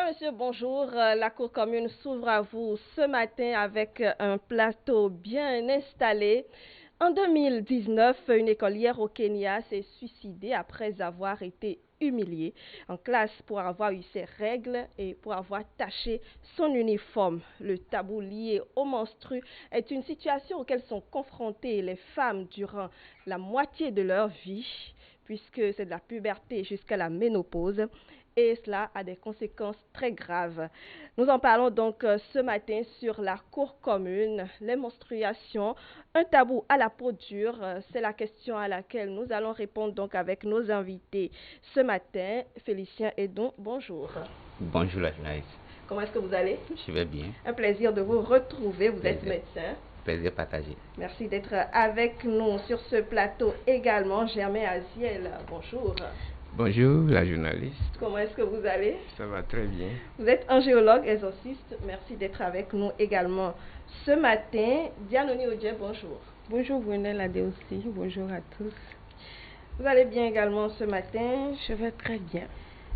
Mesdames, Messieurs, bonjour. La Cour commune s'ouvre à vous ce matin avec un plateau bien installé. En 2019, une écolière au Kenya s'est suicidée après avoir été humiliée en classe pour avoir eu ses règles et pour avoir taché son uniforme. Le tabou lié au menstru est une situation auquel sont confrontées les femmes durant la moitié de leur vie, puisque c'est de la puberté jusqu'à la ménopause. Et cela a des conséquences très graves. Nous en parlons donc ce matin sur la Cour commune, les menstruations, un tabou à la peau dure. C'est la question à laquelle nous allons répondre donc avec nos invités ce matin. Félicien Edon, bonjour. Bonjour la journaliste. Comment est-ce que vous allez? Je vais bien. Un plaisir de vous retrouver. Vous êtes médecin. Plaisir partagé. Merci d'être avec nous sur ce plateau également. Germain Aziel, bonjour. Bonjour la journaliste. Comment est-ce que vous allez? Ça va très bien. Vous êtes un géologue exorciste. Merci d'être avec nous également ce matin. Dianoni Odje, bonjour. Bonjour Brunel Adéossi, bonjour à tous. Vous allez bien également ce matin? Je vais très bien.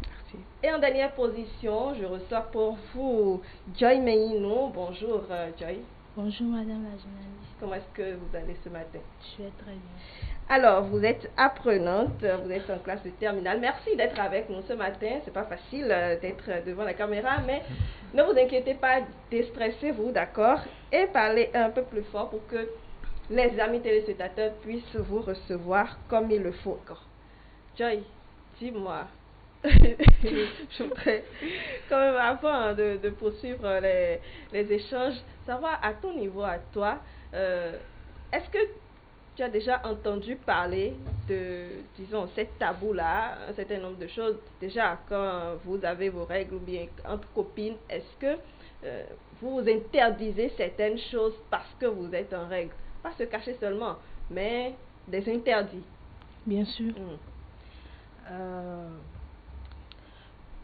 Merci. Et en dernière position, je reçois pour vous Joy Meino. Bonjour Joy. Bonjour Madame la journaliste. Comment est-ce que vous allez ce matin? Je vais très bien. Alors, vous êtes apprenante, vous êtes en classe de terminale. Merci d'être avec nous ce matin. C'est pas facile d'être devant la caméra, mais ne vous inquiétez pas, déstressez-vous, d'accord? Et parlez un peu plus fort pour que les amis téléspectateurs puissent vous recevoir comme il le faut. Joy, dis-moi. Je voudrais quand même, avant de poursuivre les échanges, savoir à ton niveau, à toi, est-ce que tu as déjà entendu parler de, disons, cette tabou-là, un certain nombre de choses? Déjà, quand vous avez vos règles ou bien entre copines, est-ce que vous vous interdisez certaines choses parce que vous êtes en règle? Pas se cacher seulement, mais des interdits. Bien sûr.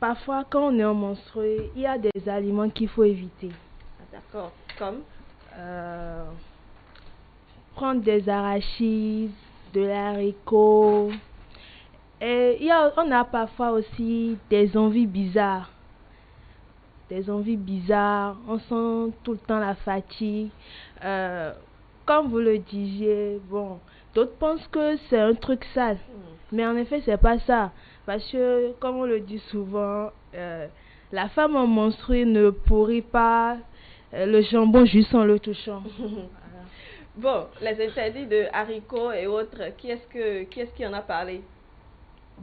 Parfois, quand on est en menstrué, il y a des aliments qu'il faut éviter. Ah, d'accord. Comme prendre des arachides, de l'haricot. Et on a parfois aussi des envies bizarres. On sent tout le temps la fatigue. Comme vous le disiez, bon, d'autres pensent que c'est un truc sale. Mais en effet, c'est pas ça. Parce que, comme on le dit souvent, la femme en menstruée ne pourrit pas le jambon juste en le touchant. Bon, les interdits de haricots et autres, qui est-ce qui en a parlé?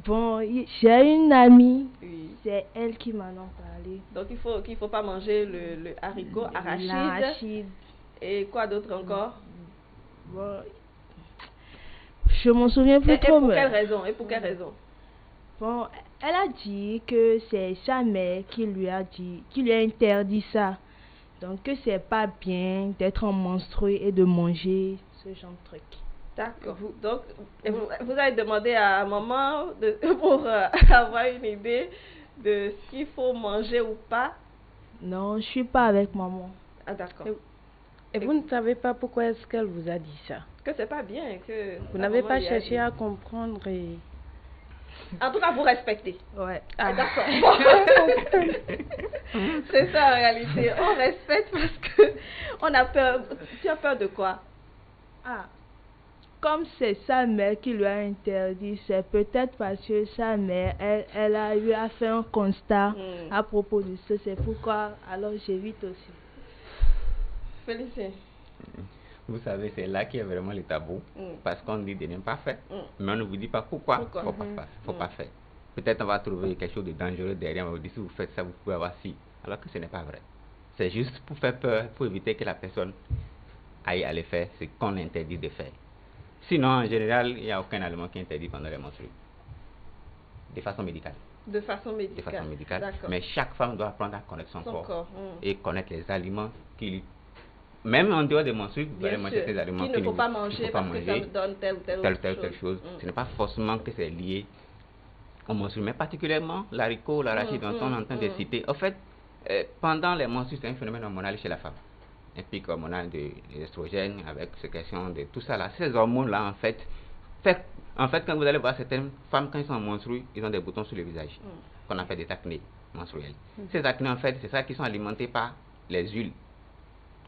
Bon, j'ai une amie, oui. C'est elle qui m'en a parlé. Donc il faut pas manger le haricot, arachide. Et quoi d'autre encore? Bon, je m'en souviens plus trop. Et pour quelle raison? Bon, elle a dit que c'est sa mère qui lui a interdit ça. Donc que c'est pas bien d'être en menstrué et de manger ce genre de truc. D'accord. Donc vous avez demandé à maman pour avoir une idée de ce qu'il faut manger ou pas? Non, je suis pas avec maman. Ah d'accord. Et vous ne savez pas pourquoi est-ce qu'elle vous a dit ça? Que c'est pas bien, que vous n'avez pas cherché à comprendre et... En tout cas, vous respectez. Ouais. Ah, d'accord. C'est ça en réalité. On respecte parce que on a peur. Tu as peur de quoi? Ah, comme c'est sa mère qui lui a interdit, c'est peut-être parce que sa mère, elle a eu à faire un constat à propos de ça. C'est pourquoi, alors j'évite aussi. Félicien. Vous savez, c'est là qu'il y a vraiment le tabou, parce qu'on dit de ne pas faire, mais on ne vous dit pas pourquoi. Faut pas faire. Peut-être on va trouver quelque chose de dangereux derrière, on vous dit si vous faites ça, vous pouvez avoir ci, alors que ce n'est pas vrai. C'est juste pour faire peur, pour éviter que la personne aille à le faire ce qu'on interdit de faire. Sinon, en général, il n'y a aucun aliment qui est interdit pendant les menstrues. De façon médicale. De façon médicale. Mais chaque femme doit apprendre à connaître son corps. Et connaître les aliments qui lui... Même en dehors des menstrues, vous allez manger des aliments qu'il ne faut pas manger parce que ça vous donne telle chose. Ce n'est pas forcément que c'est lié aux menstrues, mais particulièrement l'haricot, l'arachide dont on est en train de citer. En fait, pendant les menstrues, c'est un phénomène hormonal chez la femme. Un pic hormonal de l'estrogène avec ces questions de tout ça là. Ces hormones-là, en fait, quand vous allez voir certaines femmes, quand elles sont menstruées, ils ont des boutons sur le visage, qu'on appelle des acnés. menstruels. Ces acnés, en fait, c'est ça qui sont alimentés par les huiles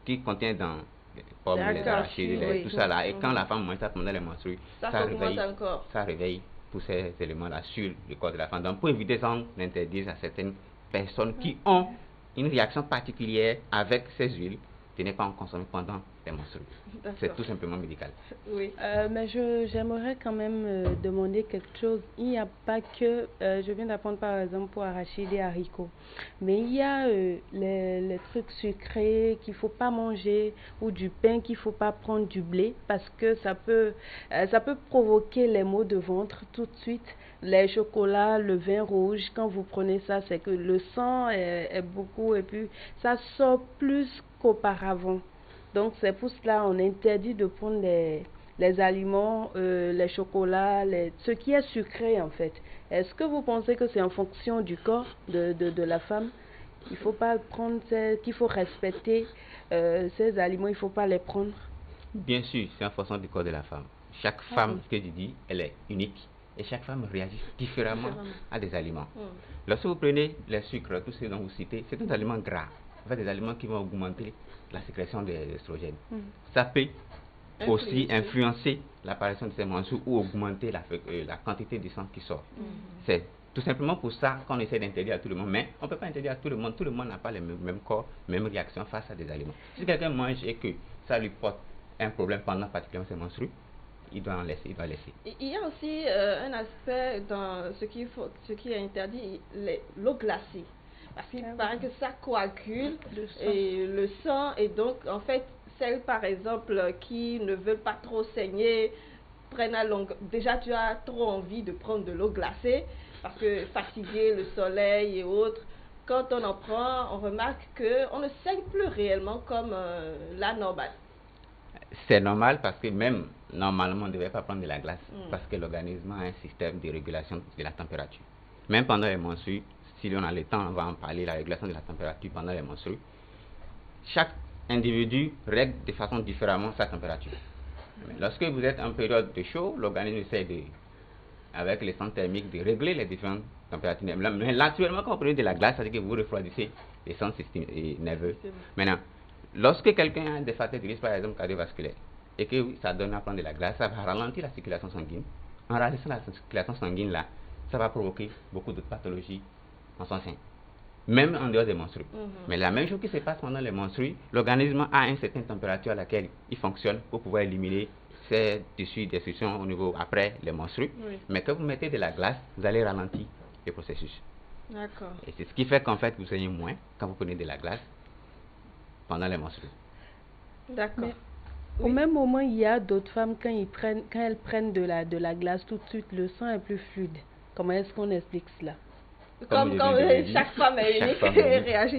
qui contiennent dans les pommes, les arachides, tout ça là. Et quand la femme mange ça pendant les menstrues, ça réveille tous ces éléments-là sur le corps de la femme. Donc, pour éviter ça, on interdit à certaines personnes qui ont une réaction particulière avec ces huiles de ne pas en consommer pendant les menstrues. C'est tout simplement médical. Oui. Mais j'aimerais quand même demander quelque chose. Il n'y a pas que, je viens d'apprendre par exemple pour arachides et haricots, mais il y a les trucs sucrés qu'il ne faut pas manger ou du pain qu'il ne faut pas prendre du blé parce que ça peut provoquer les maux de ventre tout de suite. Les chocolats, le vin rouge, quand vous prenez ça, c'est que le sang est beaucoup et puis ça sort plus qu'auparavant. Donc c'est pour cela on interdit de prendre les aliments, les chocolats, ce qui est sucré en fait. Est-ce que vous pensez que c'est en fonction du corps de la femme? Il faut pas prendre, qu'il faut respecter ces aliments, il ne faut pas les prendre? Bien sûr, c'est en fonction du corps de la femme. Chaque femme, ce que je dis, elle est unique. Et chaque femme réagit différemment à des aliments. Lorsque vous prenez les sucres, tous ceux dont vous citez, c'est des aliments gras. En fait, des aliments qui vont augmenter la sécrétion des estrogènes. Ça peut aussi influencer l'apparition de ces menstrues ou augmenter la quantité de sang qui sort. C'est tout simplement pour ça qu'on essaie d'interdire à tout le monde. Mais on ne peut pas interdire à tout le monde. Tout le monde n'a pas le même corps, même réaction face à des aliments. Si quelqu'un mange et que ça lui porte un problème pendant particulièrement ses menstrues, il doit en laisser, il doit laisser. Il y a aussi un aspect dans ce qui est interdit, l'eau glacée. Parce qu'il paraît que ça coagule le sang et donc en fait celles par exemple qui ne veulent pas trop saigner prennent à longue. Déjà tu as trop envie de prendre de l'eau glacée parce que fatigué, le soleil et autres. Quand on en prend, on remarque qu'on ne saigne plus réellement comme la normale. C'est normal parce que même normalement on ne devait pas prendre de la glace parce que l'organisme a un système de régulation de la température. Même pendant les menstrues, si on a le temps, on va en parler, la régulation de la température pendant les menstrues. Chaque individu règle de façon différemment sa température. Lorsque vous êtes en période de chaud, l'organisme essaie avec les centres thermiques de régler les différentes températures. Mais naturellement, quand vous prenez de la glace, ça veut dire que vous refroidissez les centres nerveux. Maintenant, lorsque quelqu'un a des fatigues de risque, par exemple cardiovasculaire, et que ça donne à prendre de la glace, ça va ralentir la circulation sanguine. En ralentissant la circulation sanguine là, ça va provoquer beaucoup de pathologies en son sein, même en dehors des menstrues. Mais la même chose qui se passe pendant les menstrues, l'organisme a une certaine température à laquelle il fonctionne pour pouvoir éliminer ces tissus destruction au niveau après les menstrues. Mais quand vous mettez de la glace, vous allez ralentir le processus. D'accord. Et c'est ce qui fait qu'en fait vous saignez moins quand vous prenez de la glace pendant les menstrues. D'accord. Au même moment, il y a d'autres femmes, quand elles prennent de la glace, tout de suite, le sang est plus fluide. Comment est-ce qu'on explique cela? Comme chaque femme est unique et réagit